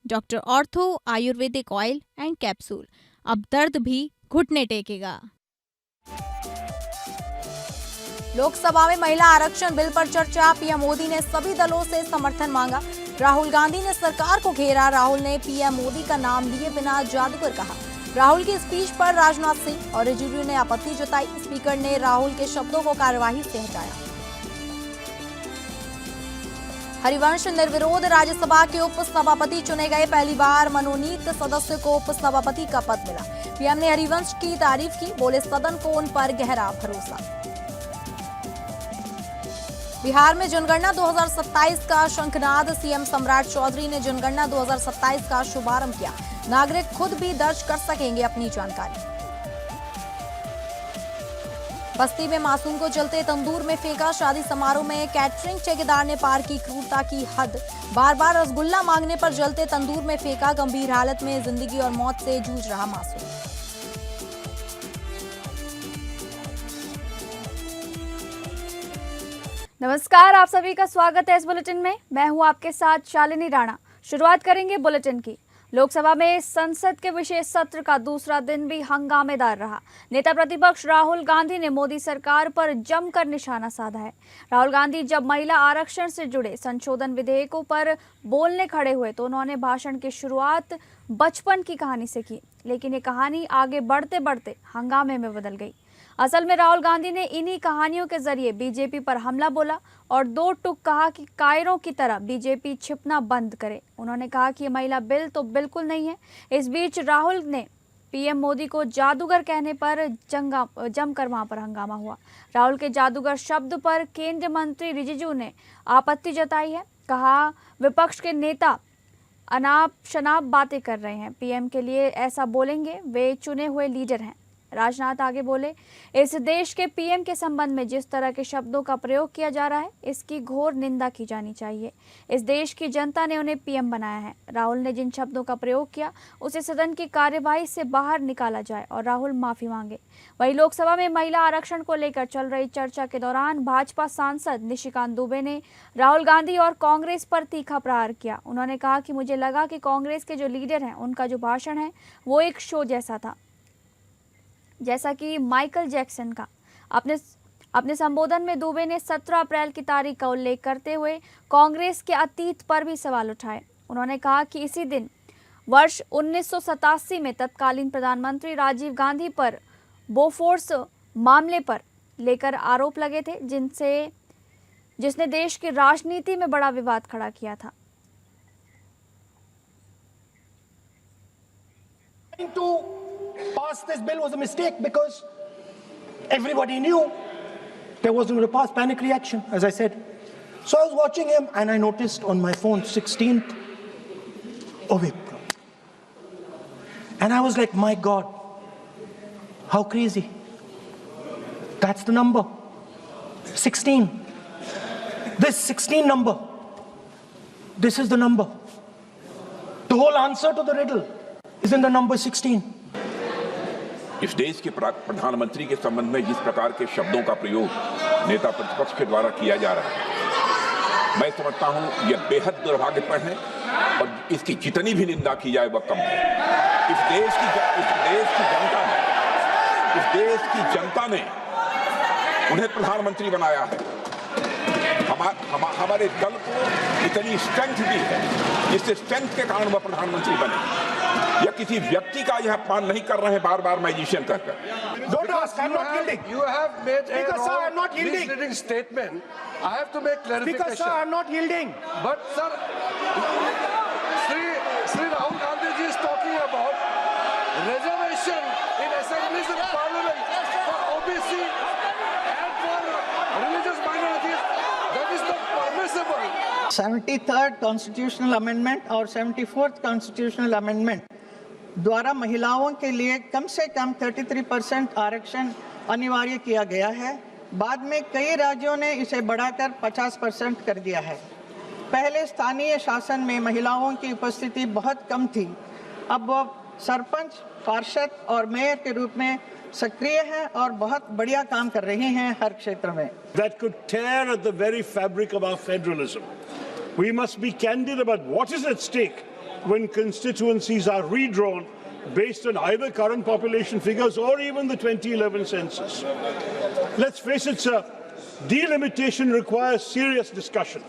Doctor ortho Ayurvedic oil and capsule, अब दर्द भी घुटने टेकेगा। लोकसभा में महिला आरक्षण बिल पर चर्चा, पीएम मोदी ने सभी दलों से समर्थन मांगा। राहुल गांधी ने सरकार को घेरा। राहुल ने पीएम मोदी का नाम लिए बिना जादूगर कहा। राहुल की स्पीच पर राजनाथ सिंह और रिजिजू ने आपत्ति जताई। स्पीकर ने राहुल के शब्दों को कार्यवाही से हटाया। हरिवंश निर्विरोध राज्यसभा के उप सभापति चुने गए। पहली बार मनोनीत सदस्य को उप सभापति का पद मिला। पीएम ने हरिवंश की तारीफ की, बोले सदन को उन पर गहरा भरोसा। बिहार में जनगणना 2027 का शंखनाद, सीएम सम्राट चौधरी ने जनगणना 2027 का शुभारंभ किया। नागरिक खुद भी दर्ज कर सकेंगे अपनी जानकारी। बस्ती में मासूम को जलते तंदूर में फेंका। शादी समारोह में कैटरिंग ठेकेदार ने पार की क्रूरता की हद। बार बार रसगुल्ला मांगने पर जलते तंदूर में फेंका। गंभीर हालत में जिंदगी और मौत से जूझ रहा मासूम। नमस्कार, आप सभी का स्वागत है इस बुलेटिन में। मैं हूं आपके साथ शालिनी राणा। शुरुआत करेंगे बुलेटिन की। लोकसभा में संसद के विशेष सत्र का दूसरा दिन भी हंगामेदार रहा। नेता प्रतिपक्ष राहुल गांधी ने मोदी सरकार पर जमकर निशाना साधा है। राहुल गांधी जब महिला आरक्षण से जुड़े संशोधन विधेयकों पर बोलने खड़े हुए तो उन्होंने भाषण की शुरुआत बचपन की कहानी से की, लेकिन ये कहानी आगे बढ़ते बढ़ते हंगामे में बदल गई। असल में राहुल गांधी ने इन्हीं कहानियों के जरिए बीजेपी पर हमला बोला और दो टूक कहा कि कायरों की तरह बीजेपी छिपना बंद करे। उन्होंने कहा कि ये महिला बिल तो बिल्कुल नहीं है। इस बीच राहुल ने पीएम मोदी को जादूगर कहने पर जमकर वहां पर हंगामा हुआ। राहुल के जादूगर शब्द पर केंद्रीय मंत्री रिजिजू ने आपत्ति जताई है। कहा, विपक्ष के नेता अनाप शनाप बातें कर रहे हैं। पीएम के लिए ऐसा बोलेंगे, वे चुने हुए लीडर हैं। राजनाथ आगे बोले, इस देश के पीएम के संबंध में जिस तरह के शब्दों का प्रयोग किया जा रहा है, इसकी घोर निंदा की जानी चाहिए। इस देश की जनता ने उन्हें पीएम बनाया है। राहुल ने जिन शब्दों का प्रयोग किया उसे सदन की कार्यवाही से बाहर निकाला जाए और राहुल माफी मांगे। वहीं लोकसभा में महिला आरक्षण को लेकर चल रही चर्चा के दौरान भाजपा सांसद निशिकांत दुबे ने राहुल गांधी और कांग्रेस पर तीखा प्रहार किया। उन्होंने कहा कि मुझे लगा कि कांग्रेस के जो लीडर हैं उनका जो भाषण है वो एक शो जैसा था, जैसा कि माइकल जैक्सन का। अपने संबोधन में दुबे ने 17 अप्रैल की तारीख का उल्लेख करते हुए कांग्रेस के अतीत पर भी सवाल उठाए। उन्होंने कहा कि इसी दिन वर्ष 1987 में तत्कालीन प्रधानमंत्री राजीव गांधी पर बोफोर्स मामले पर लेकर आरोप लगे थे, जिसने देश की राजनीति में बड़ा विवाद खड़ा किया था। Pass this bill was a mistake because everybody knew there wasn't going to pass. Panic reaction, as I said. So I was watching him and I noticed on my phone 16th of April. And I was like, my God, how crazy. That's the number. 16. This 16 number. This is the number. The whole answer to the riddle is in the number 16. इस देश के प्रधानमंत्री के संबंध में जिस प्रकार के शब्दों का प्रयोग नेता प्रतिपक्ष के द्वारा किया जा रहा है, मैं समझता हूं यह बेहद दुर्भाग्यपूर्ण है और इसकी जितनी भी निंदा की जाए वह कम है। इस देश की जनता ने उन्हें प्रधानमंत्री बनाया है। हमारे दल को इतनी स्ट्रेंथ दी है जिससे स्ट्रेंथ के कारण वह प्रधानमंत्री बने। या किसी व्यक्ति का यह अपमान नहीं कर रहे हैं बार बार मैजिशियन कहकर। Don't ask, I'm not yielding. You have made a Speaker, sir, I'm not yielding. misleading statement. I have to make clarification. Speaker, sir, I'm not yielding. But sir, Sri Rahul Gandhi ji is talking about reservation in assemblies and parliament for OBC and for religious minorities. That is not permissible. 73rd Constitutional Amendment और 74th Constitutional Amendment द्वारा महिलाओं के लिए कम से कम 33% आरक्षण अनिवार्य किया गया है। बाद में कई राज्यों ने इसे बढ़ाकर 50% कर दिया है। पहले स्थानीय शासन में महिलाओं की उपस्थिति बहुत कम थी। अब वो सरपंच, पार्षद और मेयर के रूप में सक्रिय हैं और बहुत बढ़िया काम कर रही हैं हर क्षेत्र में। That could tear at the very fabric of our federalism. We must be candid about what is at stake when constituencies are redrawn based on either current population figures or even the 2011 census. Let's face it, sir, delimitation requires serious discussion.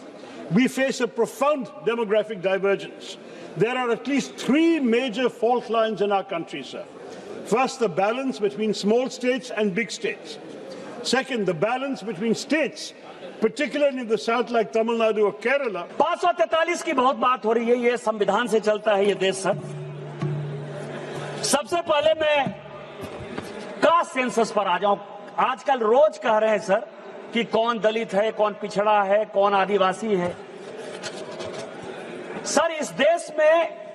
We face a profound demographic divergence. There are at least three major fault lines in our country, sir. First, the balance between small states and big states. Second, the balance between states, particularly in the south like Tamil Nadu or Kerala. 543 की बहुत बात हो रही है, ये संविधान से चलता है ये देश सर। सबसे पहले मैं कास्ट सेंसस पर आ जाऊं। आजकल रोज कह रहे हैं सर कि कौन दलित है, कौन पिछड़ा है, कौन आदिवासी है। सर, इस देश में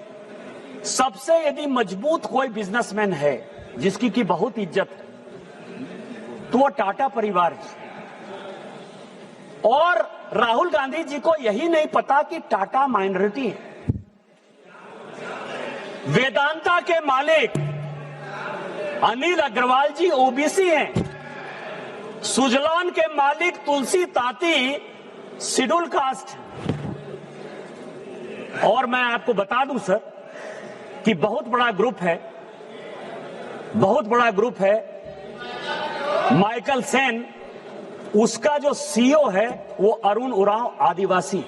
सबसे यदि मजबूत कोई बिजनेसमैन है जिसकी की बहुत इज्जत है तो वो टाटा परिवार है। और राहुल गांधी जी को यही नहीं पता कि टाटा माइनॉरिटी है। वेदांता के मालिक अनिल अग्रवाल जी ओबीसी हैं। सुजलॉन के मालिक तुलसी ताती शेड्यूल कास्ट। और मैं आपको बता दूं सर कि बहुत बड़ा ग्रुप है माइकल सेन, उसका जो सीईओ है वो अरुण उरांव आदिवासी।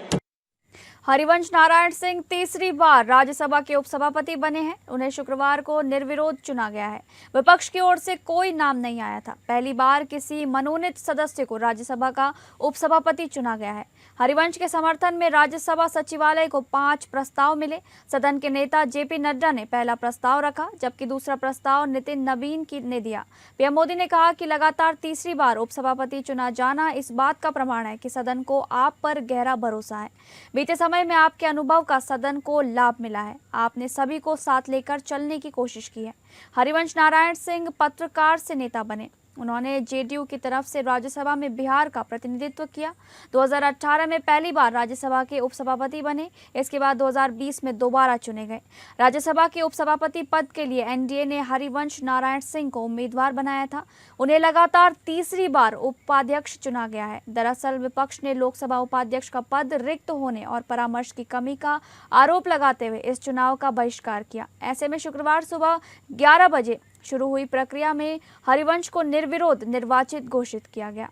हरिवंश नारायण सिंह तीसरी बार राज्यसभा के उपसभापति बने हैं। उन्हें शुक्रवार को निर्विरोध चुना गया है। विपक्ष की ओर से कोई नाम नहीं आया था। पहली बार किसी मनोनीत सदस्य को राज्यसभा का उपसभापति चुना गया है। हरिवंश के समर्थन में राज्यसभा सचिवालय को 5 प्रस्ताव मिले। सदन के नेता जेपी नड्डा ने पहला प्रस्ताव रखा, जबकि दूसरा प्रस्ताव नितिन नवीन ने दिया। पीएम मोदी ने कहा कि लगातार तीसरी बार उपसभापति चुना जाना इस बात का प्रमाण है कि सदन को आप पर गहरा भरोसा है। बीते समय में आपके अनुभव का सदन को लाभ मिला है। आपने सभी को साथ लेकर चलने की कोशिश की है। हरिवंश नारायण सिंह पत्रकार से नेता बने। उन्होंने जेडीयू की तरफ से राज्यसभा में बिहार का प्रतिनिधित्व किया। 2018 में पहली बार राज्यसभा के उपसभापति बने। इसके बाद 2020 में दोबारा चुने गए। राज्यसभा के उपसभापति पद के लिए एनडीए ने हरिवंश नारायण सिंह को उम्मीदवार बनाया था। उन्हें लगातार तीसरी बार उपाध्यक्ष चुना गया है। दरअसल विपक्ष ने लोकसभा उपाध्यक्ष का पद रिक्त होने और परामर्श की कमी का आरोप लगाते हुए इस चुनाव का बहिष्कार किया। ऐसे में शुक्रवार सुबह 11 बजे शुरू हुई प्रक्रिया में हरिवंश को निर्विरोध निर्वाचित घोषित किया गया।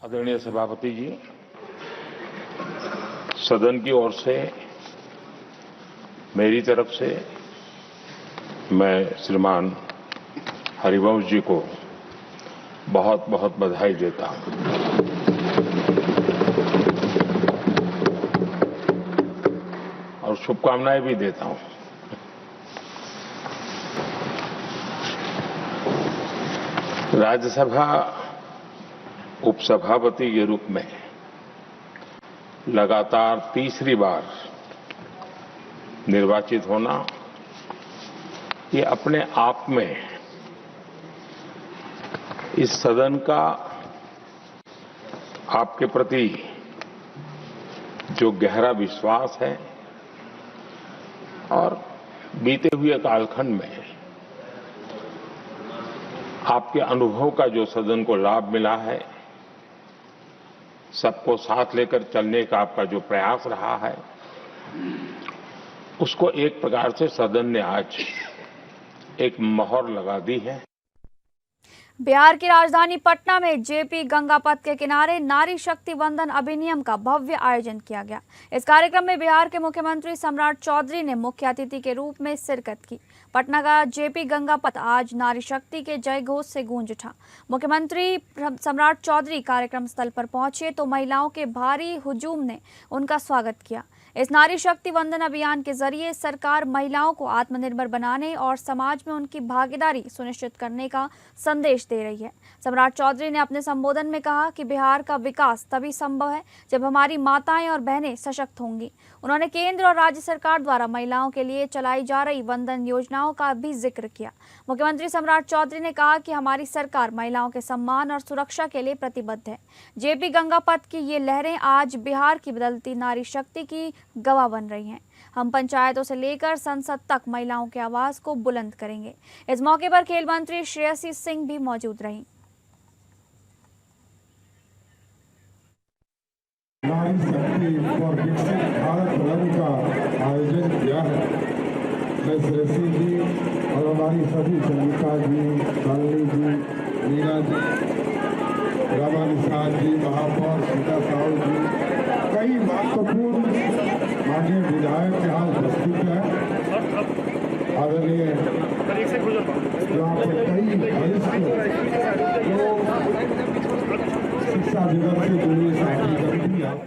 आदरणीय सभापति जी, सदन की ओर से मेरी तरफ से मैं श्रीमान हरिवंश जी को बहुत बहुत बधाई देता हूं। और शुभकामनाएं भी देता हूं। राज्यसभा उपसभापति के रूप में लगातार तीसरी बार निर्वाचित होना ये अपने आप में इस सदन का आपके प्रति जो गहरा विश्वास है और बीते हुए कालखंड में आपके अनुभव का जो सदन को लाभ मिला है, सबको साथ लेकर चलने का आपका जो प्रयास रहा है, उसको एक प्रकार से सदन ने आज एक मोहर लगा दी है। बिहार की राजधानी पटना में जेपी गंगा पथ के किनारे नारी शक्ति वंदन अधिनियम का भव्य आयोजन किया गया। इस कार्यक्रम में बिहार के मुख्यमंत्री सम्राट चौधरी ने मुख्य अतिथि के रूप में शिरकत की। पटना का जेपी गंगा पथ आज नारी शक्ति के जय घोष से गूंज उठा। मुख्यमंत्री सम्राट चौधरी कार्यक्रम स्थल पर पहुंचे तो महिलाओं के भारी हुजूम ने उनका स्वागत किया। इस नारी शक्ति वंदन अभियान के जरिए सरकार महिलाओं को आत्मनिर्भर बनाने और समाज में उनकी भागीदारी सुनिश्चित करने का संदेश दे रही है। सम्राट चौधरी ने अपने संबोधन में कहा कि बिहार का विकास तभी संभव है जब हमारी माताएं और बहनें सशक्त होंगी। उन्होंने केंद्र और राज्य सरकार द्वारा महिलाओं के लिए चलाई जा रही वंदन योजनाओं का भी जिक्र किया। मुख्यमंत्री सम्राट चौधरी ने कहा कि हमारी सरकार महिलाओं के सम्मान और सुरक्षा के लिए प्रतिबद्ध है। जेपी गंगा पथ की ये लहरें आज बिहार की बदलती नारी शक्ति की गवाह बन रही हैं। हम पंचायतों से लेकर संसद तक महिलाओं के आवाज को बुलंद करेंगे। इस मौके पर खेल मंत्री श्रेयसी सिंह भी मौजूद रहीं। नारी शक्ति और विकसित भारत रंग का आयोजन किया है। मैं श्रेष्ठी जी और हमारी सभी चंद्रिका जी, शालिनी जी, मीना जी, रमा निषाद जी, महापौर सीता साहू जी, कई महत्वपूर्ण माननीय विधायक यहाँ उपस्थित हैं। आदरणीय यहाँ पर कई वरिष्ठ लोग शिक्षा दिवस से जुड़े साथी भी हैं।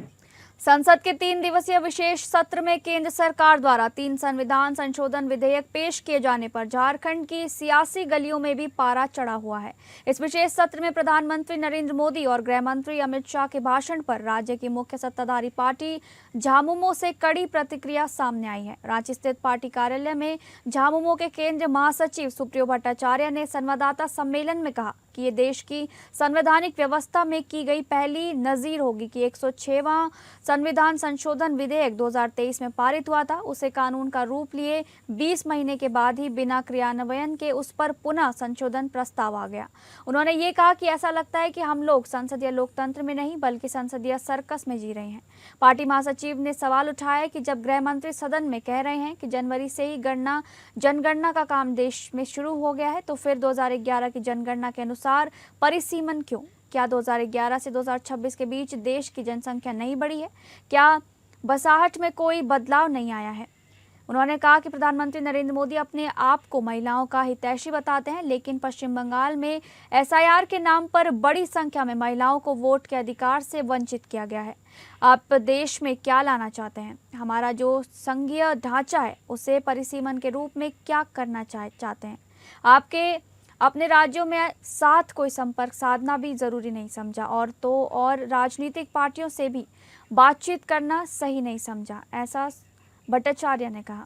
संसद के 3 दिवसीय विशेष सत्र में केंद्र सरकार द्वारा 3 संविधान संशोधन विधेयक पेश किए जाने पर झारखंड की सियासी गलियों में भी पारा चढ़ा हुआ है। इस विशेष सत्र में प्रधानमंत्री नरेंद्र मोदी और गृह मंत्री अमित शाह के भाषण पर राज्य की मुख्य सत्ताधारी पार्टी झामुमो से कड़ी प्रतिक्रिया सामने आई है। रांची स्थित पार्टी कार्यालय में झामुमो के केंद्रीय महासचिव सुप्रियो भट्टाचार्य ने संवाददाता सम्मेलन में कहा कि ये देश की संवैधानिक व्यवस्था में की गई पहली नजीर होगी कि 106वां संविधान संशोधन विधेयक 2023 में पारित हुआ था, उसे कानून का रूप लिए 20 महीने के बाद ही बिना क्रियान्वयन के उस पर पुनः संशोधन प्रस्ताव आ गया। उन्होंने ये कहा कि ऐसा लगता है कि हम लोग संसदीय लोकतंत्र में नहीं बल्कि संसदीय सर्कस में जी रहे हैं। पार्टी महासचिव ने सवाल उठाया कि जब गृह मंत्री सदन में कह रहे हैं कि जनवरी से ही जनगणना का काम देश में शुरू हो गया है, तो फिर 2011 की जनगणना के अनुसार परिसीमन क्यों? क्या 2011 से 2026 के बीच देश की जनसंख्या नहीं बढ़ी है? क्या बसाहट में कोई बदलाव नहीं आया है? उन्होंने कहा कि प्रधानमंत्री नरेंद्र मोदी अपने आप को महिलाओं का हितैषी बताते हैं, लेकिन पश्चिम बंगाल में एसआईआर के नाम पर बड़ी संख्या में महिलाओं को वोट के अधिकार से वंचित किया गया है। आप देश में क्या लाना चाहते हैं? हमारा जो संघीय ढांचा है उसे परिसीमन के रूप में क्या करना चाहते हैं? आपके अपने राज्यों में साथ कोई संपर्क साधना भी जरूरी नहीं समझा और राजनीतिक पार्टियों से भी बातचीत करना सही नहीं समझा, ऐसा भट्टाचार्य ने कहा।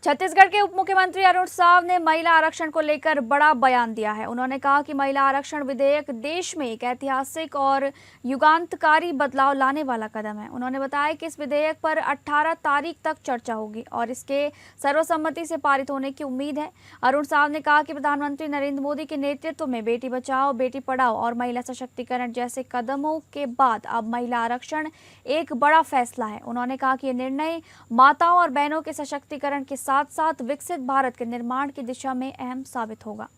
छत्तीसगढ़ के उप मुख्यमंत्री अरुण साव ने महिला आरक्षण को लेकर बड़ा बयान दिया है। उन्होंने कहा कि महिला आरक्षण विधेयक देश में एक ऐतिहासिक और युगांतकारी बदलाव लाने वाला कदम है। उन्होंने बताया कि इस विधेयक पर 18 तारीख तक चर्चा होगी और इसके सर्वसम्मति से पारित होने की उम्मीद है। अरुण साव ने कहा कि प्रधानमंत्री नरेंद्र मोदी के नेतृत्व में बेटी बचाओ, बेटी पढ़ाओ और महिला सशक्तिकरण जैसे कदमों के बाद अब महिला आरक्षण एक बड़ा फैसला है। उन्होंने कहा कि यह निर्णय माताओं और बहनों के सशक्तिकरण के साथ साथ विकसित भारत के निर्माण की दिशा में अहम साबित होगा।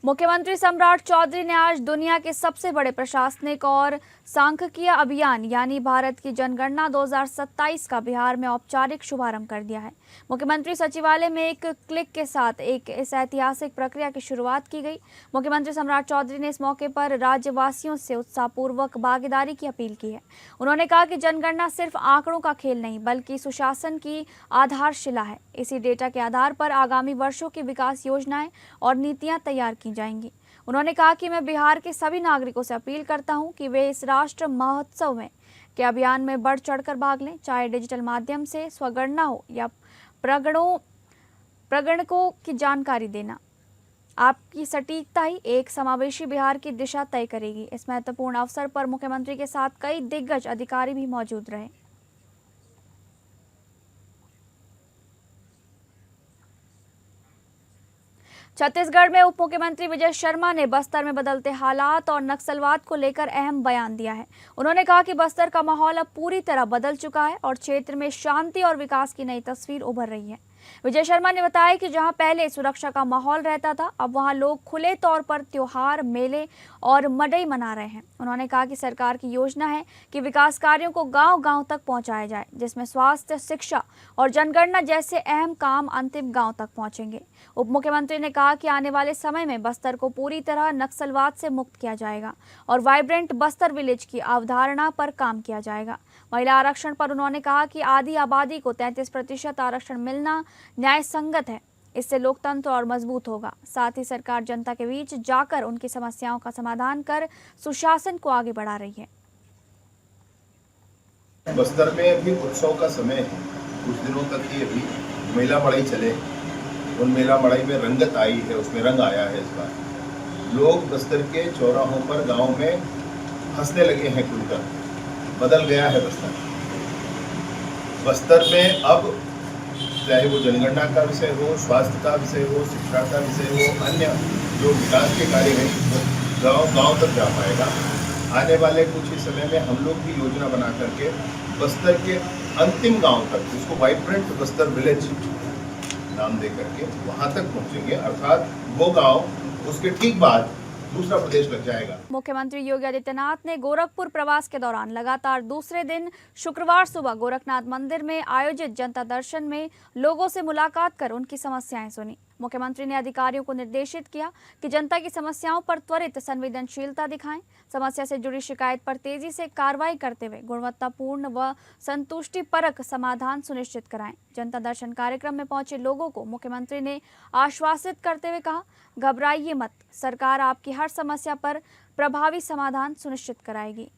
मुख्यमंत्री सम्राट चौधरी ने आज दुनिया के सबसे बड़े प्रशासनिक और सांख्यिकीय अभियान यानी भारत की जनगणना 2027 का बिहार में औपचारिक शुभारंभ कर दिया है। मुख्यमंत्री सचिवालय में एक क्लिक के साथ इस ऐतिहासिक प्रक्रिया की शुरुआत की गई। मुख्यमंत्री सम्राट चौधरी ने इस मौके पर राज्यवासियों से उत्साहपूर्वक भागीदारी की अपील की है। उन्होंने कहा कि जनगणना सिर्फ आंकड़ों का खेल नहीं बल्कि सुशासन की आधारशिला है। इसी डेटा के आधार पर आगामी वर्षों की विकास योजनाएं और नीतियां तैयार की जाएंगी। उन्होंने कहा कि मैं बिहार के सभी नागरिकों से अपील करता हूं कि वे इस राष्ट्र महोत्सव में के अभियान में बढ़ चढ़कर भाग लें, चाहे डिजिटल माध्यम से स्वगणना हो या प्रगणकों की जानकारी देना। आपकी सटीकता ही एक समावेशी बिहार की दिशा तय करेगी। इस महत्वपूर्ण अवसर पर मुख्यमंत्री के साथ कई दिग्गज अधिकारी भी मौजूद रहे। छत्तीसगढ़ में उप मुख्यमंत्री विजय शर्मा ने बस्तर में बदलते हालात और नक्सलवाद को लेकर अहम बयान दिया है। उन्होंने कहा कि बस्तर का माहौल अब पूरी तरह बदल चुका है और क्षेत्र में शांति और विकास की नई तस्वीर उभर रही है। विजय शर्मा ने बताया कि जहां पहले सुरक्षा का माहौल रहता था, अब वहां लोग खुले तौर पर त्योहार, मेले और मड़ई मना रहे हैं। उन्होंने कहा कि सरकार की योजना है कि विकास कार्यों को गांव-गांव तक पहुंचाया जाए, जिसमें स्वास्थ्य, शिक्षा और जनगणना जैसे अहम काम अंतिम गांव तक पहुंचेंगे। उप मुख्यमंत्री ने कहा कि आने वाले समय में बस्तर को पूरी तरह नक्सलवाद से मुक्त किया जाएगा और वाइब्रेंट बस्तर विलेज की अवधारणा पर काम किया जाएगा। महिला आरक्षण पर उन्होंने कहा कि आधी आबादी को 33% आरक्षण मिलना न्याय संगत है। इससे लोकतंत्र और मजबूत होगा। साथ ही सरकार जनता के बीच जाकर उनकी समस्याओं का समाधान कर सुशासन को आगे बढ़ा रही है। बस्तर में अभी उत्सव का समय है, कुछ दिनों तक ही अभी मेला मड़ई चले, उन मेला मड़ई में रंगत आई है, उसमें रंग आया है। इस बार लोग बस्तर के चौराहों पर गांव में हंसने लगे हैं, खुलकर बदल गया है बस्तर। बस्तर में अब चाहे वो जनगणना का विषय हो, स्वास्थ्य का विषय हो, शिक्षा का विषय हो, अन्य जो विकास के कार्य हैं वो गाँव तक जा पाएगा। आने वाले कुछ ही समय में हम लोग भी योजना बना करके बस्तर के अंतिम गांव तक, जिसको वाइब्रेंट बस्तर विलेज नाम दे करके वहां तक पहुंचेंगे, अर्थात वो गांव उसके ठीक बाद दूसरा प्रदेश लग जाएगा। मुख्यमंत्री योगी आदित्यनाथ ने गोरखपुर प्रवास के दौरान लगातार दूसरे दिन शुक्रवार सुबह गोरखनाथ मंदिर में आयोजित जनता दर्शन में लोगों से मुलाकात कर उनकी समस्याएं सुनी। मुख्यमंत्री ने अधिकारियों को निर्देशित किया कि जनता की समस्याओं पर त्वरित संवेदनशीलता दिखाएं, समस्या से जुड़ी शिकायत पर तेजी से कार्रवाई करते हुए गुणवत्तापूर्ण व संतुष्टिपरक समाधान सुनिश्चित कराएं। जनता दर्शन कार्यक्रम में पहुंचे लोगों को मुख्यमंत्री ने आश्वासित करते हुए कहा, घबराइए मत, सरकार आपकी हर समस्या पर प्रभावी समाधान सुनिश्चित कराएगी।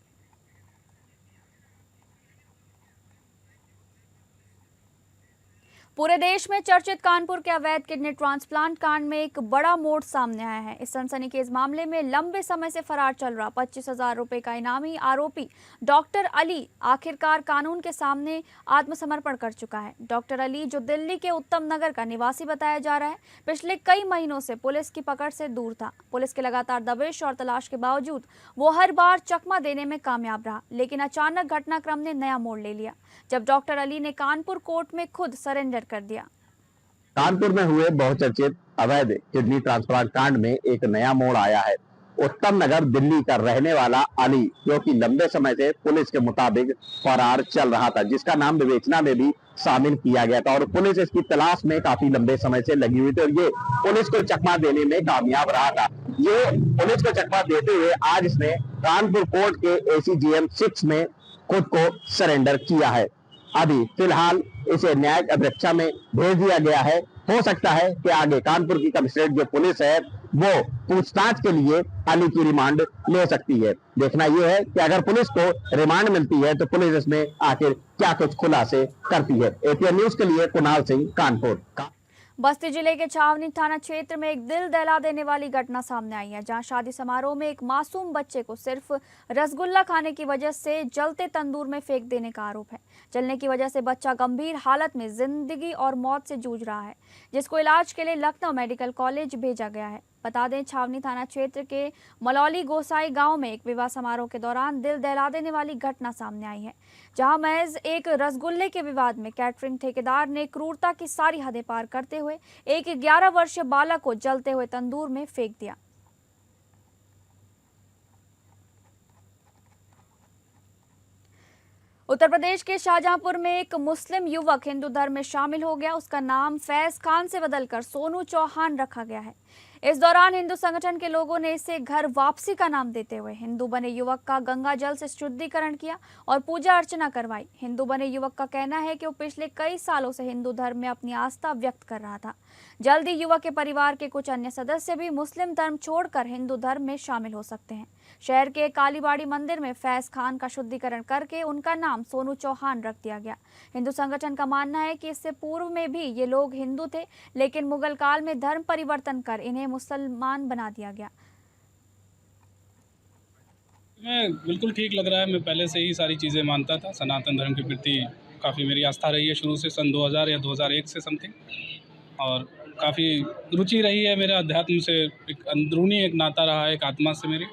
पूरे देश में चर्चित कानपुर के अवैध किडनी ट्रांसप्लांट कांड में एक बड़ा मोड़ सामने आया है। इस सनसनीखेज मामले में लंबे समय से फरार चल रहा 25,000 रुपए का इनामी आरोपी डॉक्टर अली आखिरकार कानून के सामने आत्मसमर्पण कर चुका है। डॉक्टर अली, जो दिल्ली के उत्तम नगर का निवासी बताया जा रहा है, पिछले कई महीनों से पुलिस की पकड़ से दूर था। पुलिस के लगातार दबिश और तलाश के बावजूद वो हर बार चकमा देने में कामयाब रहा, लेकिन अचानक घटनाक्रम ने नया मोड़ ले लिया जब डॉक्टर अली ने कानपुर कोर्ट में खुद सरेंडर कर दिया। कानपुर में हुए बहुचर्चित अवैध किडनी ट्रांसप्लांट कांड में एक नया मोड़ आया है। उत्तम नगर दिल्ली का रहने वाला अली, जो कि लंबे समय से पुलिस के मुताबिक फरार चल रहा था, जिसका नाम विवेचना में भी शामिल किया गया था और पुलिस इसकी तलाश में काफी लंबे समय से लगी हुई थी और ये पुलिस को चकमा देने में कामयाब रहा था। ये पुलिस को चकमा देते हुए आज इसने कानपुर कोर्ट के ACGM 6 में खुद को सरेंडर किया है। अभी फिलहाल इसे न्यायिक अभिरक्षा में भेज दिया गया है। हो सकता है कि आगे कानपुर की कमिश्नरेट जो पुलिस है वो पूछताछ के लिए अली की रिमांड ले सकती है। देखना यह है कि अगर पुलिस को रिमांड मिलती है तो पुलिस इसमें आखिर क्या कुछ खुलासे करती है। APN न्यूज के लिए कुणाल सिंह, कानपुर। बस्ती जिले के छावनी थाना क्षेत्र में एक दिल दहला देने वाली घटना सामने आई है, जहां शादी समारोह में एक मासूम बच्चे को सिर्फ रसगुल्ला खाने की वजह से जलते तंदूर में फेंक देने का आरोप है। जलने की वजह से बच्चा गंभीर हालत में जिंदगी और मौत से जूझ रहा है, जिसको इलाज के लिए लखनऊ मेडिकल कॉलेज भेजा गया है। बता दें, छावनी थाना क्षेत्र के मलौली गोसाई गांव में एक विवाह समारोह के दौरान दिल दहला देने वाली घटना सामने आई है, जहां महज एक रसगुल्ले के विवाद में कैटरिंग ठेकेदार ने क्रूरता की सारी हदें पार करते हुए एक 11 वर्षीय बालक को जलते हुए तंदूर में फेंक दिया। उत्तर प्रदेश के शाहजहांपुर में एक मुस्लिम युवक हिंदू धर्म में शामिल हो गया। उसका नाम फैज खान से बदलकर सोनू चौहान रखा गया है। इस दौरान हिंदू संगठन के लोगों ने इसे घर वापसी का नाम देते हुए हिंदू बने युवक का गंगा जल से शुद्धिकरण किया और पूजा अर्चना करवाई। हिंदू बने युवक का कहना है कि वो पिछले कई सालों से हिंदू धर्म में अपनी आस्था व्यक्त कर रहा था। जल्द ही युवक के परिवार के कुछ अन्य सदस्य भी मुस्लिम धर्म छोड़कर हिंदू धर्म में शामिल हो सकते हैं। शहर के कालीबाड़ी मंदिर में फैज खान का शुद्धिकरण करके उनका नाम सोनू चौहान रख दिया गया। हिंदू संगठन का मानना है कि इससे पूर्व में भी ये लोग हिंदू थे, लेकिन मुगल काल में धर्म परिवर्तन कर इन्हें मुसलमान बना दिया गया। मैं बिल्कुल ठीक लग रहा है। मैं पहले से ही सारी चीज़ें मानता था। सनातन धर्म के प्रति काफ़ी मेरी आस्था रही है शुरू से, सन 2000 या 2001 से समथिंग, और काफ़ी रुचि रही है मेरे अध्यात्म से। एक अंदरूनी एक नाता रहा है एक आत्मा से मेरी,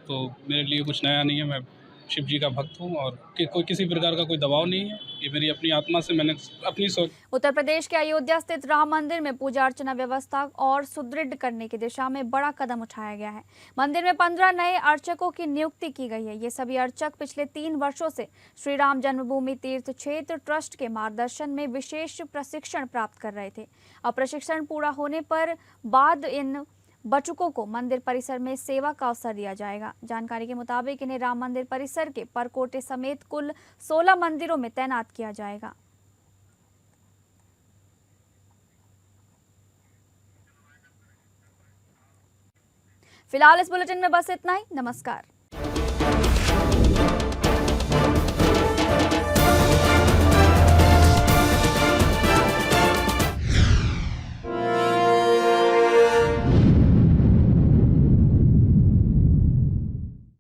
तो मेरे लिए कुछ नया नहीं है। मैं शिव जी का भक्त हूँ और कोई किसी प्रकार का कोई दबाव नहीं है। ये मेरी अपनी आत्मा से मैंने अपनी सोच। उत्तर प्रदेश के अयोध्या स्थित राम मंदिर में पूजा अर्चना व्यवस्था और सुदृढ़ करने की दिशा में बड़ा कदम उठाया गया है। मंदिर में 15 नए अर्चकों की नियुक्ति की गई है। ये सभी अर्चक पिछले 3 वर्षों से श्री राम जन्मभूमि तीर्थ क्षेत्र ट्रस्ट के मार्गदर्शन में विशेष प्रशिक्षण प्राप्त कर रहे थे। अब प्रशिक्षण पूरा होने पर बाद इन बचुकों को मंदिर परिसर में सेवा का अवसर दिया जाएगा। जानकारी के मुताबिक इन्हें राम मंदिर परिसर के परकोटे समेत कुल 16 मंदिरों में तैनात किया जाएगा। फिलहाल इस बुलेटिन में बस इतना ही। नमस्कार।